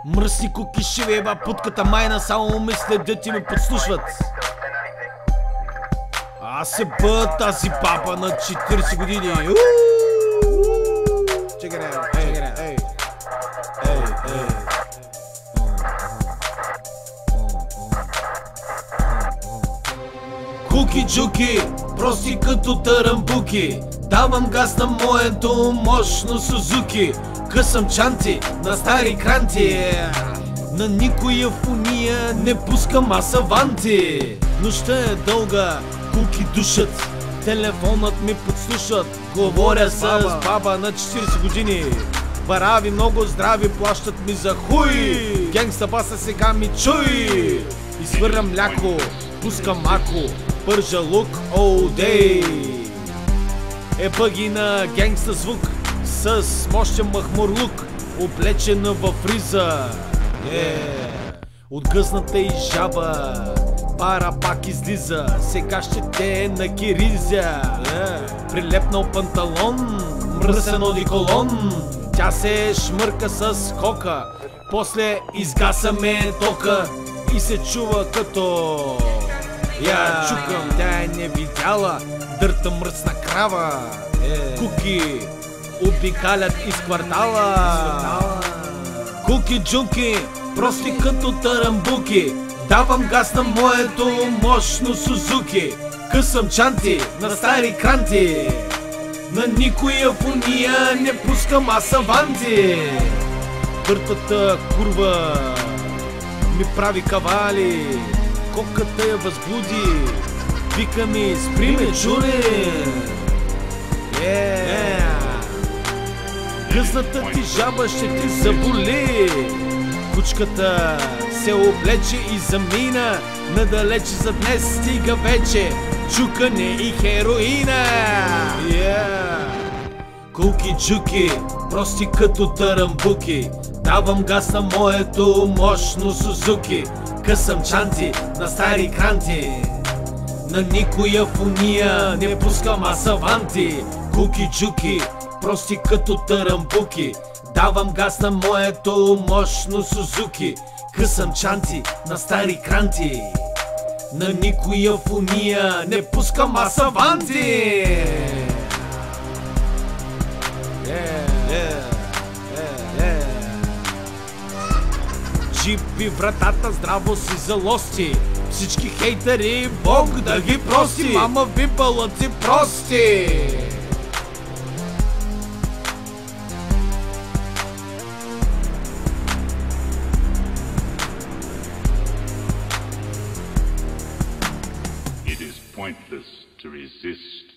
Мръсни куки шивева, путката майна, само мислят да ти ме подслушват. Аз се бъда тази баба на 40 години. Чекай, ей. Куки-джуки, прости като тарамбуки. Давам газ на моето мощно Сузуки. Късам чанти на стари кранти. На никоя фуния не пускам аз аванти. Нощта е дълга, куки душат, телефонът ми подслушат. Говоря с баба на 40 години. Барави много здрави, плащат ми за хуй. Генгста баса сега ми чуй. Изхвърлям мляко, пускам мако, пържа лук, оу дей. Бъги на генгста звук с мощен махмурлук, облечена в риза. От гъзната и жаба пара пак излиза. Сега ще те на киризя. Прилепнал панталон, мръсен одеколон. Тя се шмърка с кока, после изгасаме тока и се чува като я чукам. Тя е не видяла дърта мръсна крава. Куки обикалят из квартала. Куки-джунки, прости като тарамбуки. Давам газ на моето мощно Сузуки. Късам чанти на стари кранти. На никоя фуния не пускам аз аванти. Бъртата курва ми прави кавали. Коката я възбуди, вика ми спри ме чури. Гъзната ти жаба ще ти заболи. Кучката се облече и замина. Надалече за днес стига вече чукане и хероина. Куки-джуки, прости като тарамбуки. Давам газ на моето мощно Сузуки. Късам чанти на стари кранти. На никоя фуния не пускам аз аванти. Куки-джуки, прости като тарамбуки. Давам газ на моето мощно Сузуки. Късам чанти на стари кранти. На никоя фуния не пускам аз аванти. Джипи вратата здраво си залости. Всички хейтери Бог да ги прости. Мама ви бълъци прости. It is pointless to resist.